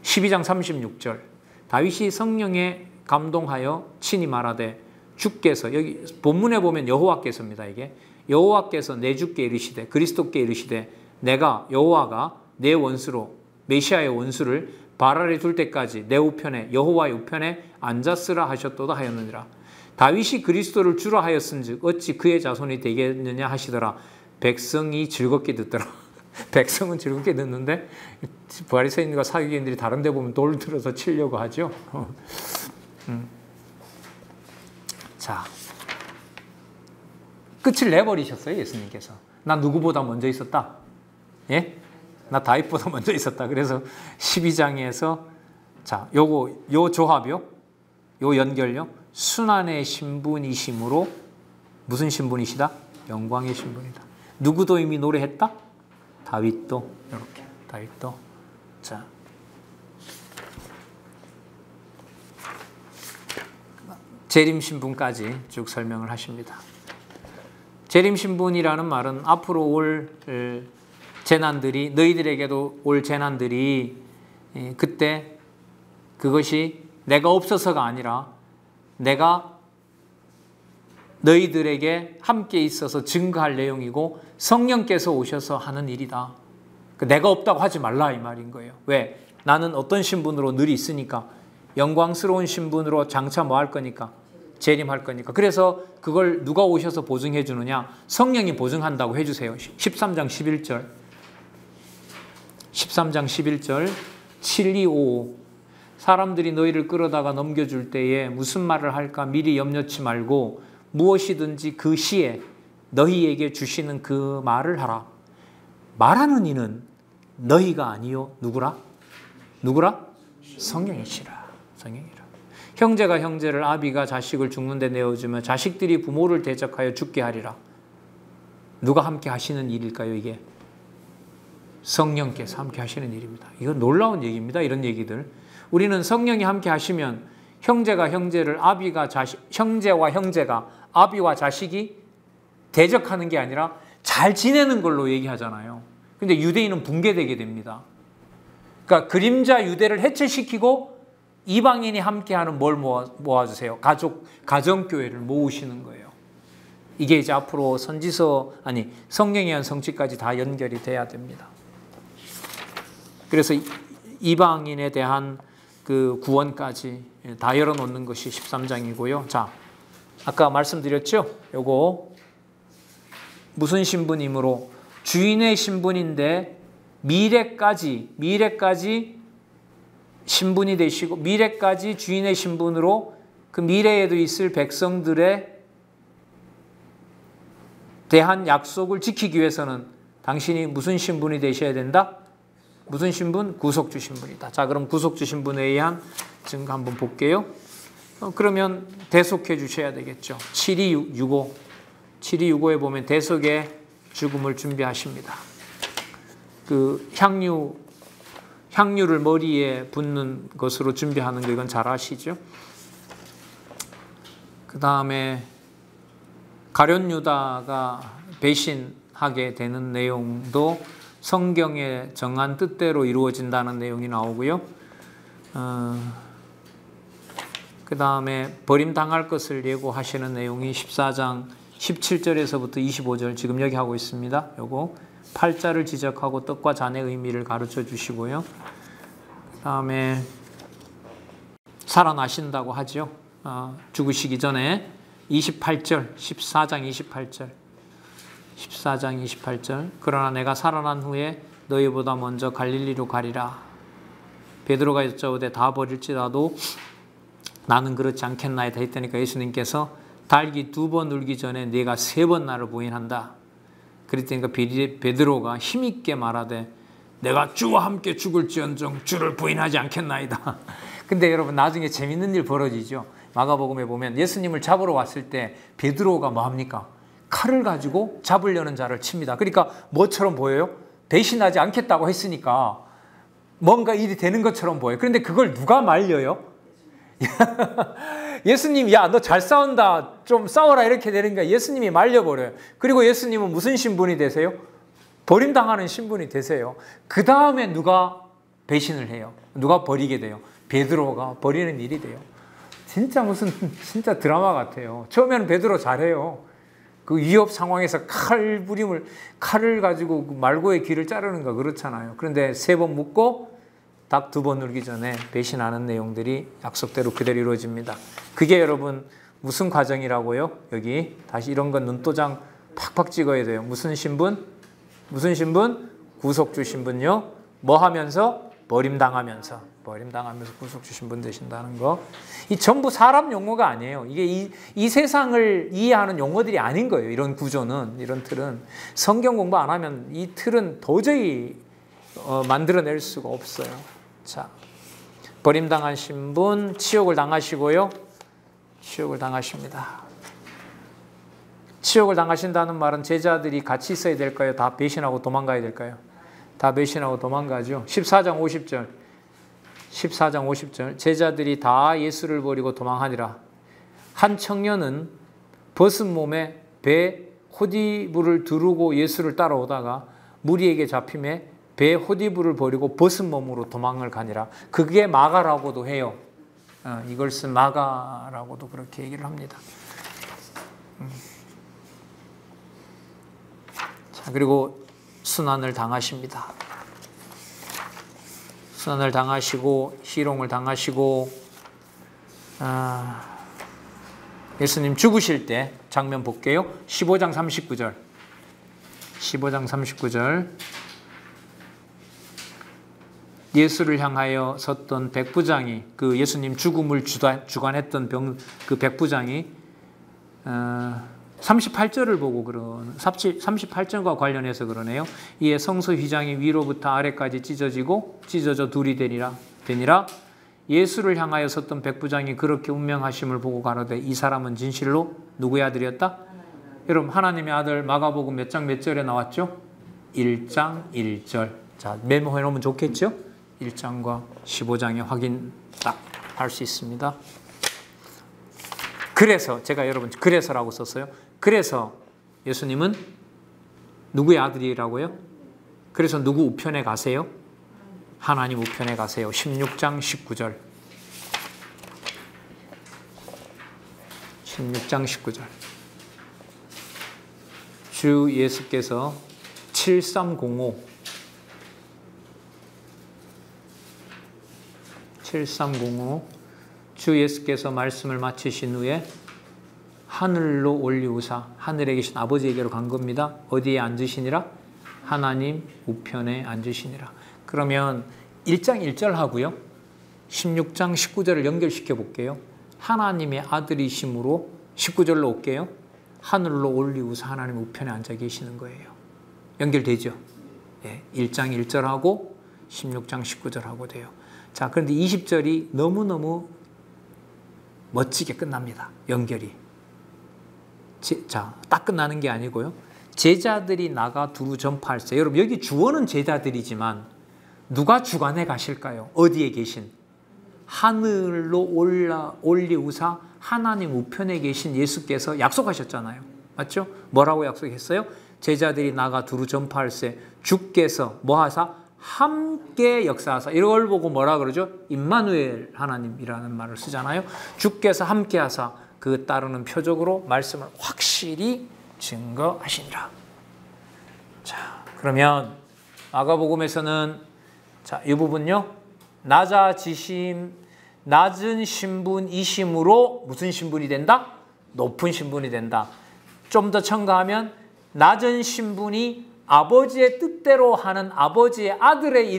Speaker 1: 12장 36절. 다윗이 성령에 감동하여 친히 말하되 주께서, 여기 본문에 보면 여호와께서입니다. 이게 여호와께서 내 주께 이르시되 그리스도께 이르시되 내가 여호와가 내 원수로 메시아의 원수를 발 아래 둘 때까지 내 우편에 여호와의 우편에 앉았으라 하셨도다 하였느니라. 다윗이 그리스도를 주라 하였은즉 어찌 그의 자손이 되겠느냐 하시더라. 백성이 즐겁게 듣더라. 백성은 즐겁게 듣는데 바리새인과 사기꾼들이 다른 데 보면 돌 들어서 치려고 하죠. 자, 끝을 내버리셨어요, 예수님께서. 나 누구보다 먼저 있었다. 예? 나 다윗보다 먼저 있었다. 그래서 12장에서 자, 요 조합이요. 요 연결요. 순환의 신분이심으로 무슨 신분이시다? 영광의 신분이다. 누구도 이미 노래했다? 다윗도 이렇게. 다윗도. 자. 재림 신분까지 쭉 설명을 하십니다. 재림 신분이라는 말은 앞으로 올 재난들이 너희들에게도 올 재난들이 그때 그것이 내가 없어서가 아니라 내가 너희들에게 함께 있어서 증거할 내용이고 성령께서 오셔서 하는 일이다. 내가 없다고 하지 말라 이 말인 거예요. 왜? 나는 어떤 신분으로 늘 있으니까 영광스러운 신분으로 장차 뭐 할 거니까 재림할 거니까. 그래서 그걸 누가 오셔서 보증해 주느냐? 성령이 보증한다고 해주세요. 13장 11절 13장 11절 7255 사람들이 너희를 끌어다가 넘겨줄 때에 무슨 말을 할까 미리 염려치 말고 무엇이든지 그 시에 너희에게 주시는 그 말을 하라. 말하는 이는 너희가 아니요 누구라? 누구라? 성령이시라. 성령이라. 형제가 형제를 아비가 자식을 죽는 데 내어주며 자식들이 부모를 대적하여 죽게 하리라. 누가 함께 하시는 일일까요 이게? 성령께서 함께 하시는 일입니다. 이건 놀라운 얘기입니다. 이런 얘기들. 우리는 성령이 함께 하시면 형제가 형제를 형제와 형제가 아비와 자식이 대적하는 게 아니라 잘 지내는 걸로 얘기하잖아요. 근데 유대인은 붕괴되게 됩니다. 그러니까 그림자 유대를 해체시키고 이방인이 함께하는 뭘 모아주세요? 가정교회를 모으시는 거예요. 이게 이제 앞으로 성령에 의한 성취까지 다 연결이 돼야 됩니다. 그래서 이방인에 대한 그 구원까지 다 열어놓는 것이 13장이고요. 자, 아까 말씀드렸죠? 요거 무슨 신분이므로 주인의 신분인데 미래까지 신분이 되시고 미래까지 주인의 신분으로 그 미래에도 있을 백성들에 대한 약속을 지키기 위해서는 당신이 무슨 신분이 되셔야 된다? 무슨 신분? 구속주 신분이다. 자, 그럼 구속주 신분에 의한 증거 한번 볼게요. 그러면 대속해 주셔야 되겠죠. 7265에 보면 대속의 죽음을 준비하십니다. 그 향유를 머리에 붓는 것으로 준비하는 거 이건 잘 아시죠? 그 다음에 가룟 유다가 배신하게 되는 내용도 성경의 정한 뜻대로 이루어진다는 내용이 나오고요. 그 다음에 버림당할 것을 예고하시는 내용이 14장 17절에서부터 25절 지금 여기 하고 있습니다. 요거 팔자를 지적하고 떡과 잔의 의미를 가르쳐 주시고요. 그 다음에 살아나신다고 하죠. 죽으시기 전에 28절, 14장 28절. 14장 28절. 그러나 내가 살아난 후에 너희보다 먼저 갈릴리로 가리라. 베드로가 여짜오되 다 버릴지라도 나는 그렇지 않겠나이다 했다니까 예수님께서 달기 2번 울기 전에 네가 3번 나를 부인한다. 그랬더니까 베드로가 힘있게 말하되 내가 주와 함께 죽을지언정 주를 부인하지 않겠나이다. 근데 여러분 나중에 재밌는 일 벌어지죠. 마가복음에 보면 예수님을 잡으러 왔을 때 베드로가 뭐합니까? 칼을 가지고 잡으려는 자를 칩니다. 그러니까 뭐처럼 보여요? 배신하지 않겠다고 했으니까 뭔가 일이 되는 것처럼 보여요. 그런데 그걸 누가 말려요? 예수님이 야, 너 잘 싸운다. 좀 싸워라. 이렇게 되니까 예수님이 말려버려요. 그리고 예수님은 무슨 신분이 되세요? 버림당하는 신분이 되세요. 그 다음에 누가 배신을 해요? 누가 버리게 돼요? 베드로가 버리는 일이 돼요. 진짜 드라마 같아요. 처음에는 베드로 잘해요. 그 위협 상황에서 칼을 가지고 말고의 귀를 자르는 거 그렇잖아요. 그런데 3번 묻고 닭 2번 울기 전에 배신하는 내용들이 약속대로 그대로 이루어집니다. 그게 여러분 무슨 과정이라고요? 여기 다시 이런 건 눈도장 팍팍 찍어야 돼요. 무슨 신분? 무슨 신분? 구속주 신분요. 뭐 하면서? 버림당하면서 구속주 신분 되신다는 거. 이 전부 사람 용어가 아니에요. 이게 이 세상을 이해하는 용어들이 아닌 거예요. 이런 구조는, 이런 틀은. 성경 공부 안 하면 이 틀은 도저히 만들어낼 수가 없어요. 자, 버림당한 신분, 치욕을 당하시고요. 치욕을 당하십니다. 치욕을 당하신다는 말은 제자들이 같이 있어야 될까요? 다 배신하고 도망가야 될까요? 다 배신하고 도망가죠. 14장 50절. 14장 50절. 제자들이 다 예수를 버리고 도망하니라. 한 청년은 벗은 몸에 배 호디부를 두르고 예수를 따라오다가 무리에게 잡힘에 배 호디부를 버리고 벗은 몸으로 도망을 가니라. 그게 마가라고도 해요. 이걸 쓴 마가라고도 그렇게 얘기를 합니다. 자, 그리고 순환을 당하십니다. 순환을 당하시고 희롱을 당하시고 예수님 죽으실 때 장면 볼게요. 15장 39절. 15장 39절. 예수를 향하여 섰던 백부장이 그 예수님 죽음을 주관했던 그 백부장이 38절을 보고 38절과 관련해서 그러네요. 이에 성소 휘장이 위로부터 아래까지 찢어져 둘이 되니라. 예수를 향하여 섰던 백부장이 그렇게 운명하심을 보고 가로되 이 사람은 진실로 누구의 아들이었다? 여러분 하나님의 아들 마가복음 몇 장 몇 절에 나왔죠? 1장 1절. 자, 메모해 놓으면 좋겠죠? 1장과 15장에 확인 딱 할 수 있습니다. 그래서 제가 여러분 그래서라고 썼어요. 그래서 예수님은 누구의 아들이라고요? 그래서 누구 우편에 가세요? 하나님 우편에 가세요. 16장 19절. 16장 19절. 주 예수께서 7305 주 예수께서 말씀을 마치신 후에 하늘로 올리우사 하늘에 계신 아버지에게로 간 겁니다. 어디에 앉으시니라? 하나님 우편에 앉으시니라. 그러면 1장 1절 하고요. 16장 19절을 연결시켜 볼게요. 하나님의 아들이심으로 19절로 올게요. 하늘로 올리우사 하나님 우편에 앉아 계시는 거예요. 연결되죠? 네, 1장 1절하고 16장 19절하고 돼요. 자, 그런데 20절이 너무너무 멋지게 끝납니다. 연결이. 자, 딱 끝나는 게 아니고요. 제자들이 나가 두루 전파할세. 여러분 여기 주어는 제자들이지만 누가 주관해 가실까요? 어디에 계신? 하늘로 올리우사 하나님 우편에 계신 예수께서 약속하셨잖아요. 맞죠? 뭐라고 약속했어요? 제자들이 나가 두루 전파할세 주께서 뭐하사? 함께 역사하사. 이걸 보고 뭐라 그러죠? 임마누엘 하나님이라는 말을 쓰잖아요. 주께서 함께 하사 그 따르는 표적으로 말씀을 확실히 증거하시니라. 자, 그러면 마가복음에서는 자, 이 부분요. 낮은 신분이심으로 무슨 신분이 된다? 높은 신분이 된다. 좀 더 첨가하면 낮은 신분이 아버지의 뜻대로 하는 아버지의 아들의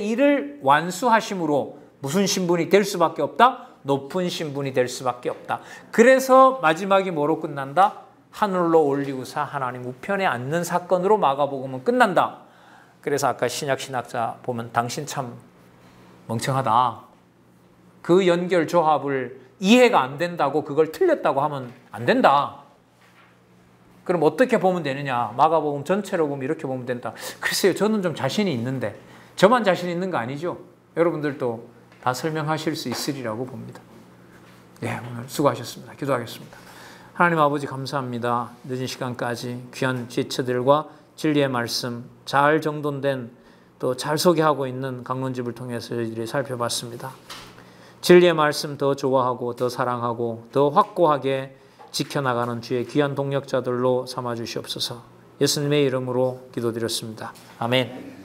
Speaker 1: 일을 완수하심으로 무슨 신분이 될 수밖에 없다? 높은 신분이 될 수밖에 없다. 그래서 마지막이 뭐로 끝난다? 하늘로 올리우사 하나님 우편에 앉는 사건으로 마가복음은 끝난다. 그래서 아까 신약신학자 보면 당신 참 멍청하다. 그 연결 조합을 이해가 안 된다고 그걸 틀렸다고 하면 안 된다. 그럼 어떻게 보면 되느냐? 마가복음 전체로 보면 이렇게 보면 된다. 글쎄요, 저는 좀 자신이 있는데 저만 자신 있는 거 아니죠? 여러분들도 다 설명하실 수 있으리라고 봅니다. 네, 오늘 수고하셨습니다. 기도하겠습니다. 하나님 아버지 감사합니다. 늦은 시간까지 귀한 지체들과 진리의 말씀 잘 정돈된 또 잘 소개하고 있는 강론집을 통해서 저희들이 살펴봤습니다. 진리의 말씀 더 좋아하고 더 사랑하고 더 확고하게 지켜나가는 주의 귀한 동력자들로 삼아주시옵소서. 예수님의 이름으로 기도드렸습니다. 아멘.